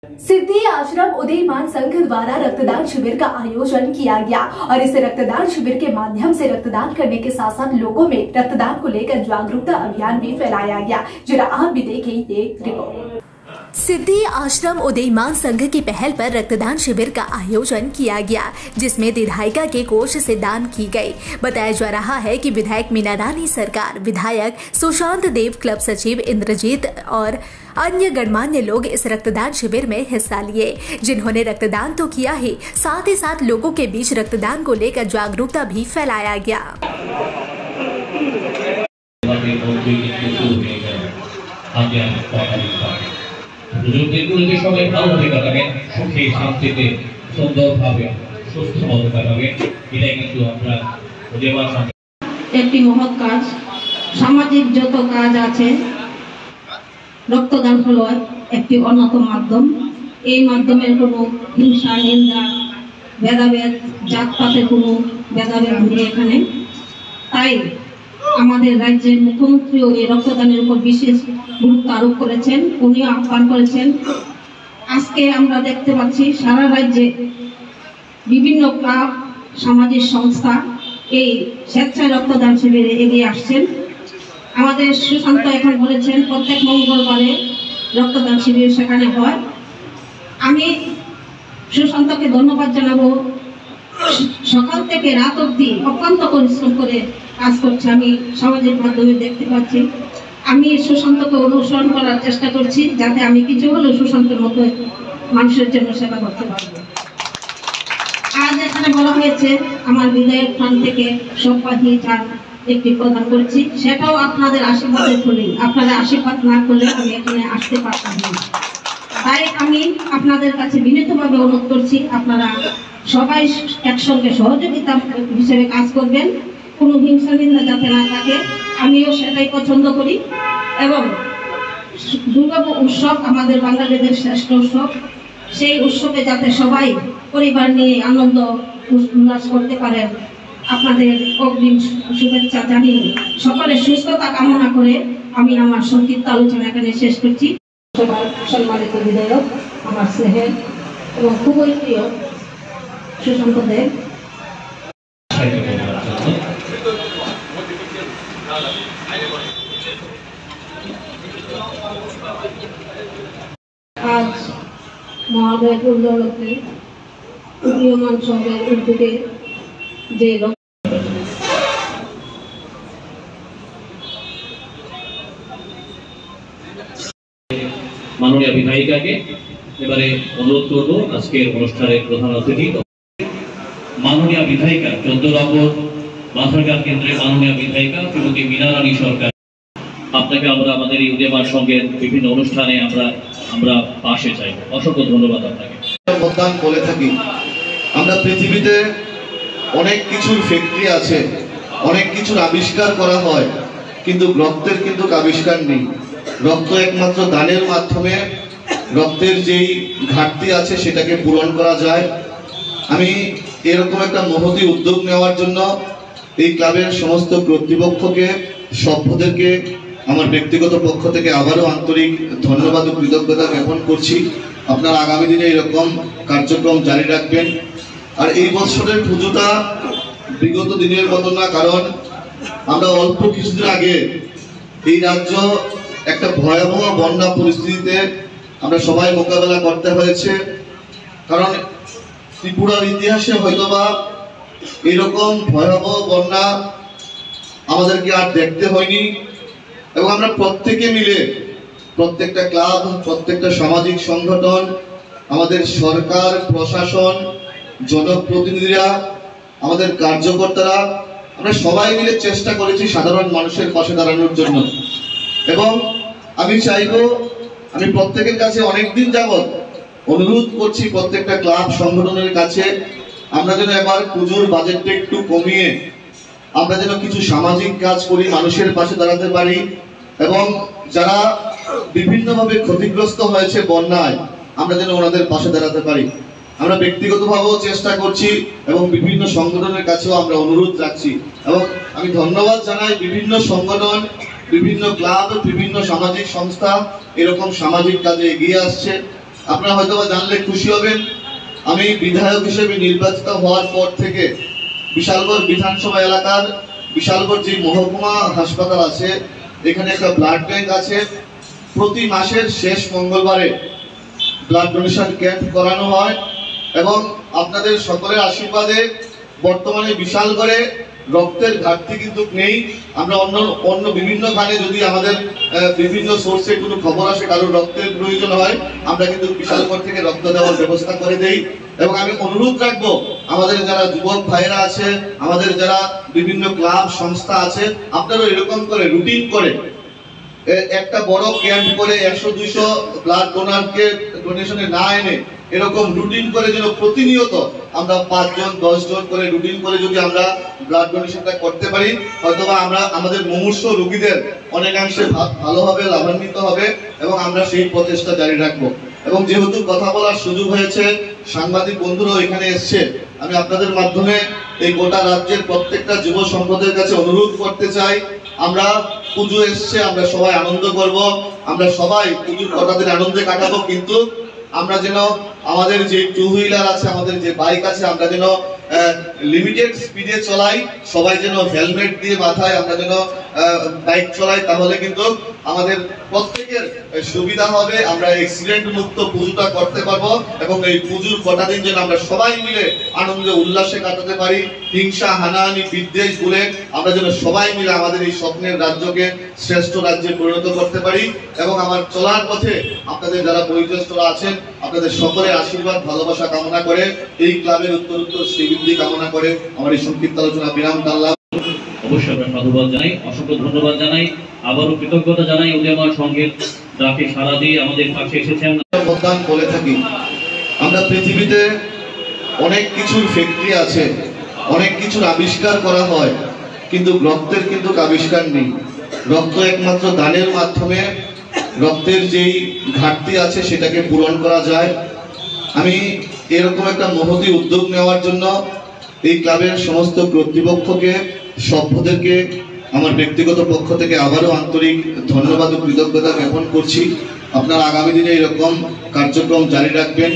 सिद्धि आश्रम उदयमान संघ द्वारा रक्तदान शिविर का आयोजन किया गया और इस रक्तदान शिविर के माध्यम से रक्तदान करने के साथ साथ लोगों में रक्तदान को लेकर जागरूकता अभियान भी फैलाया गया। जरा आप भी देखें ये रिपोर्ट। सिद्धि आश्रम उदयमान संघ की पहल पर रक्तदान शिविर का आयोजन किया गया, जिसमें विधायिका के कोष से दान की गई। बताया जा रहा है कि विधायक मीना रानी सरकार, विधायक सुशांत देव, क्लब सचिव इंद्रजीत और अन्य गणमान्य लोग इस रक्तदान शिविर में हिस्सा लिए, जिन्होंने रक्तदान तो किया ही साथ लोगों के बीच रक्तदान को लेकर जागरूकता भी फैलाया गया। একটি মহৎ কাজ, সামাজিক যত কাজ আছে রক্তদান হলো একটি অন্যতম মাধ্যম। এই মাধ্যমের কোনো হিংসা, নিন্দা, ভেদাভেদ, জাতপাতের কোনো ভেদাভেদ নেই এখানে। তাই আমাদের রাজ্যের মুখ্যমন্ত্রীও এই রক্তদানের উপর বিশেষ গুরুত্ব আরোপ করেছেন, উনিও আহ্বান করেছেন। আজকে আমরা দেখতে পাচ্ছি সারা রাজ্যে বিভিন্ন ক্লাব, সামাজিক সংস্থা এই স্বেচ্ছায় রক্তদান শিবিরে এগিয়ে আসছেন। আমাদের সুশান্ত এখন বলেছেন প্রত্যেক মঙ্গলবারে রক্তদান শিবির সেখানে হয়। আমি সুশান্তকে ধন্যবাদ জানাবো, সকাল থেকে রাত অবধি অক্লান্ত পরিশ্রম করে কাজ করছে। আমি সামাজিক মাধ্যমে দেখতে পাচ্ছি। আমি সুশান্তকে অনুসরণ করার চেষ্টা করছি, যাতে আমি কিছু হলেও সুশান্তের মতো মানুষের জন্য সেবা করতে পারব। আজ এখানে বলা হয়েছে আমার বিধায়ক ফান্ড থেকে সববাহী চাল একটি প্রদান করেছি, সেটাও আপনাদের আশীর্বাদের ফলেই। আপনাদের আশীর্বাদ না করলে আমি এখানে আসতে পারতাম না। তাই আমি আপনাদের কাছে বিনীতভাবে অনুরোধ করছি, আপনারা সবাই একসঙ্গে সহযোগিতা হিসেবে কাজ করবেন, কোনো হিংসা নিন্দা যাতে না থাকে। আমিও সেটাই পছন্দ করি। এবং দুর্গা উৎসব আমাদের বাঙালিদের শ্রেষ্ঠ উৎসব, সেই উৎসবে যাতে সবাই পরিবার নিয়ে আনন্দ উল্লাস করতে পারেন, আপনাদের অগ্রিম শুভেচ্ছা জানিয়ে সকলের সুস্থতা কামনা করে আমি আমার সংক্ষিপ্ত আলোচনা এখানে শেষ করছি। সম্মানিত বিধায়ক, আমার স্নেহের এবং খুবই প্রিয় সুশান্ত দেব, আজ মহালয়ের উদ্যোগে উদীয়মান সংঘের উদ্যোগে যে মাননীয় বিধায়িকাকে এবারে অনুরোধ করব আজকের অনুষ্ঠানের প্রধান অতিথি মাননীয় বিধায়িকা 14 নম্বর মাথারঘাট কেন্দ্রের মাননীয় বিধায়িকা শ্রীমতী মীনা রানী সরকার। আপনাকে আমরা আমাদের এই উদীয়মান সংঘের বিভিন্ন অনুষ্ঠানে আমরা পাশে চাই। অসংখ্য ধন্যবাদ আপনাকে। অবদান করে থাকি। আমরা পৃথিবীতে অনেক কিছুর ফ্যাক্টরি আছে, অনেক কিছুর আবিষ্কার করা হয়, কিন্তু রক্তের কিন্তু আবিষ্কার নেই। রক্ত একমাত্র দানের মাধ্যমে রক্তের যেই ঘাটতি আছে সেটাকে পূরণ করা যায়। আমি এরকম একটা মহতী উদ্যোগ নেওয়ার জন্য এই ক্লাবের সমস্ত কর্তৃপক্ষকে, সভ্যদেরকে আমার ব্যক্তিগত পক্ষ থেকে আবারও আন্তরিক ধন্যবাদ ও কৃতজ্ঞতা জ্ঞাপন করছি। আপনারা আগামী দিনে এরকম কার্যক্রম জারি রাখবেন। আর এই বছরের পুজোটা বিগত দিনের মতো না, কারণ আমরা অল্প কিছুদিন আগে এই রাজ্য একটা ভয়াবহ বন্যা পরিস্থিতিতে আমরা সবাই মোকাবেলা করতে হয়েছে। কারণ ত্রিপুরার ইতিহাসে হয়তোবা এরকম ভয়াবহ বন্যা আমাদেরকে আর দেখতে হয়নি। এবং আমরা প্রত্যেকে মিলে, প্রত্যেকটা ক্লাব, প্রত্যেকটা সামাজিক সংগঠন, আমাদের সরকার, প্রশাসন, জনপ্রতিনিধিরা, আমাদের কার্যকর্তারা, আমরা সবাই মিলে চেষ্টা করেছি সাধারণ মানুষের পাশে দাঁড়ানোর জন্য। এবং আমি চাইবো, আমি প্রত্যেকের কাছে অনেকদিন যাবৎ অনুরোধ করছি প্রত্যেকটা ক্লাব সংগঠনের কাছে, আমরা যেন এবার পুজোর বাজেটটা একটু কমিয়ে আমরা যেন কিছু সামাজিক কাজ করি, মানুষের পাশে দাঁড়াতে পারি। এবং যারা বিভিন্নভাবে ক্ষতিগ্রস্ত হয়েছে বন্যায়, আমরা যেন ওনাদের পাশে দাঁড়াতে পারি। আমরা ব্যক্তিগতভাবেও চেষ্টা করছি এবং বিভিন্ন সংগঠনের কাছেও আমরা অনুরোধ রাখছি। এবং আমি ধন্যবাদ জানাই বিভিন্ন সংগঠন, বিভিন্ন ক্লাব, বিভিন্ন সামাজিক সংস্থা এরকম সামাজিক কাজে এগিয়ে আসছে। আপনারা হয়তো জানলে খুশি হবেন, আমি বিধায়ক হিসেবে নির্বাচিত হওয়ার পর থেকে বিশালগড় বিধানসভা এলাকার বিশালগড় যে মহকুমা হাসপাতাল আছে, এখানে একটা ব্লাড ব্যাংক আছে। প্রতি মাসের শেষ মঙ্গলবারে ব্লাড ডোনেশন ক্যাম্প করানো হয় এবং আপনাদের সকলের আশীর্বাদে বর্তমানে বিশালগড়ে রক্তের ঘাটতি কিন্তু নেই। আমরা অন্য বিভিন্ন খানে যদি আমাদের বিভিন্ন সোর্সে কোনো খবর আসে কারোর রক্তের প্রয়োজন হয়, আমরা কিন্তু বিশালগড় থেকে রক্ত দেওয়ার ব্যবস্থা করে দেই। এবং আমি অনুরোধ রাখবো আমাদের যারা যুবক ভাইরা আছে, আমাদের যারা বিভিন্ন ক্লাব সংস্থা আছে, আপনারাও এরকম করে রুটিন করে একটা বড় ক্যাম্প করে 100-200 ব্লাড ডোনারকে ডোনেশনে না এনে এরকম রুটিন করে যেন প্রতিনিয়ত আমরা 5 জন 10 জন করে রুটিন করে যদি আমরা ব্লাড ডোনেশনটা করতে পারি, হয়তোবা আমরা আমাদের মুমূর্ষু রোগীদের অনেকাংশে ভালোভাবে লাভান্বিত হবে এবং আমরা সেই প্রচেষ্টা জারি রাখবো। এবং যেহেতু কথা বলার সুযোগ হয়েছে, সাংবাদিক বন্ধুরাও এখানে এসছে, আমি আপনাদের মাধ্যমে এই গোটা রাজ্যের প্রত্যেকটা যুব সম্প্রদায়ের কাছে অনুরোধ করতে চাই, আমরা পুজো এসছে, আমরা সবাই আনন্দ করব, আমরা সবাই পুজোর কটা দিন আনন্দে কাটাবো, কিন্তু আমরা যেন আমাদের যে টু হুইলার আছে, আমাদের যে বাইক আছে, আমরা যেন লিমিটেড স্পিডে চলাই, সবাই যেন হেলমেট দিয়ে মাথায় আমরা যেন বাইক চলাই, তাহলে কিন্তু আমাদের প্রত্যেকের সুবিধা হবে, আমরা অ্যাক্সিডেন্ট মুক্ত পুজোটা করতে পারবো এবং এই পুজোর কটা দিন যেন আমরা সবাই মিলে আনন্দে উল্লাসে কাটাতে পারি, হিংসা হানাহানি বিদ্বেষ ভুলে আমরা যেন সবাই মিলে আমাদের এই স্বপ্নের রাজ্যকে শ্রেষ্ঠ রাজ্যে পরিণত করতে পারি। এবং আমার চলার পথে আপনাদের যারা বয়োজ্যেষ্ঠরা আছেন, আপনাদের সকলের আশীর্বাদ ভালোবাসা কামনা করে, এই ক্লাবের উত্তরোত্তর শ্রীবৃদ্ধি কামনা করে আমার এই সংক্ষিপ্ত আলোচনা বিরাম টানলাম। অবশ্যই আমরা সাধুবাদ জানাই, অসংখ্য ধন্যবাদ জানাই, আবারও কৃতজ্ঞতা জানাই উদীয়মান সংঘের ডাকে সাড়া দিয়ে আমাদের কাছে এসেছেন। প্রধান বলে থাকি, আমরা পৃথিবীতে অনেক কিছুর ফ্যাক্টরি আছে, অনেক কিছুর আবিষ্কার করা হয়, কিন্তু রক্তের কিন্তু আবিষ্কার নেই। রক্ত একমাত্র দানের মাধ্যমে রক্তের যেই ঘাটতি আছে সেটাকে পূরণ করা যায়। আমি এরকম একটা মহতী উদ্যোগ নেওয়ার জন্য এই ক্লাবের সমস্ত কর্তৃপক্ষকে, সভ্যদেরকে আমার ব্যক্তিগত পক্ষ থেকে আবারও আন্তরিক ধন্যবাদ ও কৃতজ্ঞতা জ্ঞাপন করছি। আপনারা আগামী দিনে এরকম কার্যক্রম জারি রাখবেন।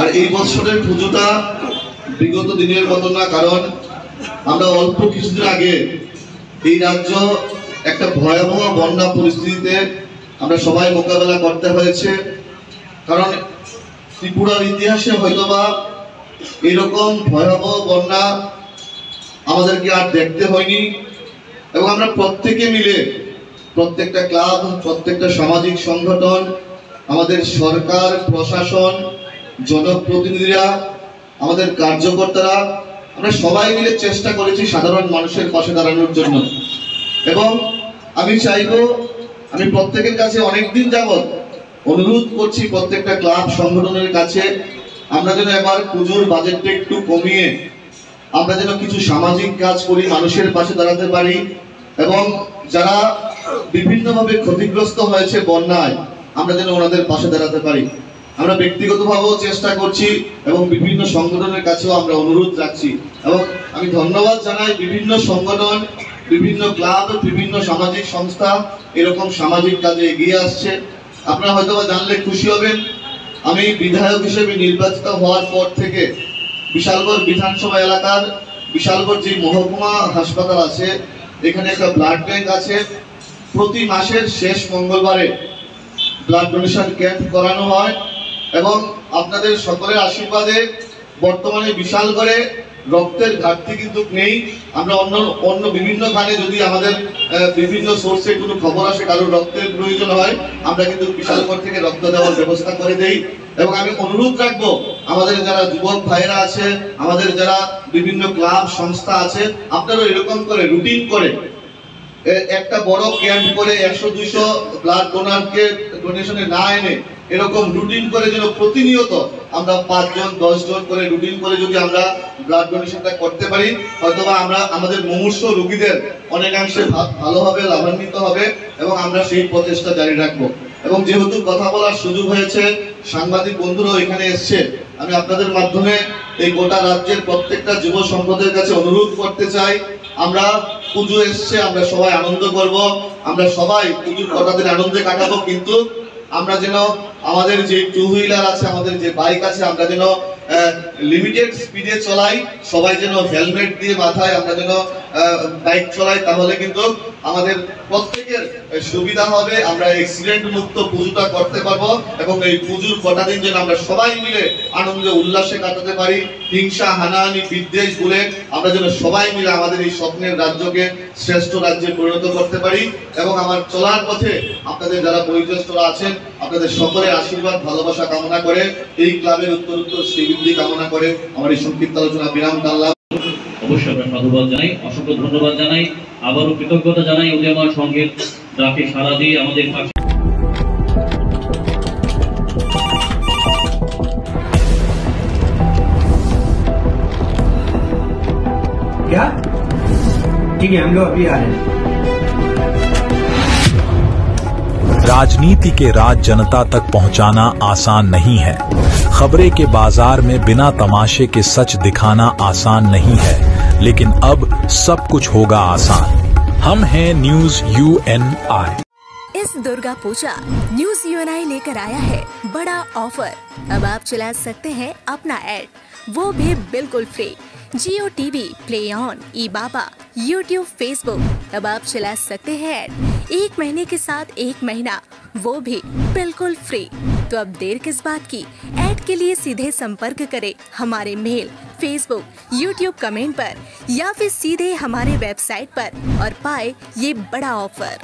আর এই বছরের পুজোটা বিগত দিনের মতো না, কারণ আমরা অল্প কিছুদিন আগে এই রাজ্য একটা ভয়াবহ বন্যা পরিস্থিতিতে আমরা সবাই মোকাবেলা করতে হয়েছে। কারণ ত্রিপুরার ইতিহাসে হয়তোবা এরকম ভয়াবহ বন্যা আমাদেরকে আর দেখতে হয়নি। এবং আমরা প্রত্যেকে মিলে, প্রত্যেকটা ক্লাব, প্রত্যেকটা সামাজিক সংগঠন, আমাদের সরকার, প্রশাসন, জনপ্রতিনিধিরা, আমাদের কার্যকর্তারা, আমরা সবাই মিলে চেষ্টা করেছি সাধারণ মানুষের পাশে দাঁড়ানোর জন্য। এবং আমি চাইবো, আমি প্রত্যেকের কাছে অনেকদিন যাবৎ অনুরোধ করছি প্রত্যেকটা ক্লাব সংগঠনের কাছে, আমরা যেন এবার পুজোর বাজেটটা একটু কমিয়ে আমরা যেন কিছু সামাজিক কাজ করি, মানুষের পাশে দাঁড়াতে পারি। এবং যারা বিভিন্নভাবে ক্ষতিগ্রস্ত হয়েছে বন্যায়, আমরা যেন ওনাদের পাশে দাঁড়াতে পারি। আমরা ব্যক্তিগতভাবেও চেষ্টা করছি এবং বিভিন্ন সংগঠনের কাছেও আমরা অনুরোধ রাখছি। এবং আমি ধন্যবাদ জানাই বিভিন্ন সংগঠন, বিভিন্ন ক্লাব, বিভিন্ন সামাজিক সংস্থা এরকম সামাজিক কাজে এগিয়ে আসছে। আপনারা হয়তো জানলে খুশি হবেন, আমি বিধায়ক হিসেবে নির্বাচিত হওয়ার পর থেকে বিশালগড় বিধানসভা এলাকার বিশালগড় যে মহকুমা হাসপাতাল আছে, এখানে একটা ব্লাড ব্যাংক আছে। প্রতি মাসের শেষ মঙ্গলবারে ব্লাড ডোনেশন ক্যাম্প করানো হয় এবং আপনাদের সকলের আশীর্বাদে বর্তমানে বিশালগড়ে রক্তের ঘাটতি কিন্তু নেই। আমরা অন্য বিভিন্ন খানে যদি আমাদের বিভিন্ন সোর্সে কোনো খবর আসে কারোর রক্তের প্রয়োজন হয়, আমরা কিন্তু বিশালগড় থেকে রক্ত দেওয়ার ব্যবস্থা করে দেই। এবং আমি অনুরোধ রাখবো আমাদের যারা যুবক ভাইরা আছে, আমাদের যারা বিভিন্ন ক্লাব সংস্থা আছে, আপনারাও এরকম করে রুটিন করে একটা বড় ক্যাম্প করে 100-200 ব্লাড ডোনারকে ডোনেশনে না এনে এরকম রুটিন করে যেন প্রতিনিয়ত আমরা 5 জন 10 জন করে রুটিন করে যদি আমরা ব্লাড ডোনেশনটা করতে পারি, হয়তোবা আমরা আমাদের মুমূর্ষু রোগীদের অনেকাংশে ভালোভাবে লাভান্বিত হবে এবং আমরা সেই প্রচেষ্টা জারি রাখবো। এবং যেহেতু কথা বলার সুযোগ হয়েছে, সাংবাদিক বন্ধুরাও এখানে এসছে, আমি আপনাদের মাধ্যমে এই গোটা রাজ্যের প্রত্যেকটা যুব সম্প্রদায়ের কাছে অনুরোধ করতে চাই, আমরা পুজো এসছে, আমরা সবাই আনন্দ করব, আমরা সবাই পুজোর কটা দিন আনন্দে কাটাবো, কিন্তু আমরা যেন আমাদের যে টু হুইলার আছে, আমাদের যে বাইক আছে, আমরা যেন লিমিটেড স্পিডে চলাই, সবাই যেন হেলমেট দিয়ে মাথায় আমরা যেন বাইক চলাই, তাহলে কিন্তু আমাদের প্রত্যেকের সুবিধা হবে, আমরা অ্যাক্সিডেন্ট মুক্ত পুজোটা করতে পারবো এবং এই পুজোর কটা দিন যেন আমরা সবাই মিলে আনন্দে উল্লাসে কাটাতে পারি, হিংসা হানাহানি বিদ্বেষ ভুলে আমরা যেন সবাই মিলে আমাদের এই স্বপ্নের রাজ্যকে শ্রেষ্ঠ রাজ্যে পরিণত করতে পারি। এবং আমার চলার পথে আপনাদের যারা বয়োজ্যেষ্ঠরা আছেন, আপনাদের সকলের আশীর্বাদ ভালোবাসা কামনা করে, এই ক্লাবের উত্তরোত্তর শ্রীবৃদ্ধি কামনা করে আমার এই সংক্ষিপ্ত আলোচনা বিরাম টানলাম। অবশ্যই আমরা সাধুবাদ জানাই, অসংখ্য ধন্যবাদ জানাই, আবারও কৃতজ্ঞতা জানাই উদীয়মান সংঘের ডাকে সাড়া দিয়ে আমাদের পাশে। क्या ठीक है, हम लोग अभी आ रहे हैं। राजनीति के राज जनता तक पहुंचाना आसान नहीं है। खबरें के बाजार में बिना तमाशे के सच दिखाना आसान नहीं है, लेकिन अब सब कुछ होगा आसान। हम हैं न्यूज़ UNI। इस दुर्गा पूजा न्यूज़ UNI लेकर आया है बड़ा ऑफर। अब आप चला सकते हैं अपना ऐड, वो भी बिल्कुल free. Jio TV, play on, ई-बाबा, यूट्यूब, फेसबुक, अब आप चला सकते हैं ऐड 1 महीने के साथ 1 महीना, वो भी बिल्कुल फ्री। तो अब देर किस बात की, ऐड के लिए सीधे संपर्क करें हमारे मेल, फेसबुक, यूट्यूब कमेंट पर या फिर सीधे हमारे वेबसाइट पर और पाए ये बड़ा ऑफर।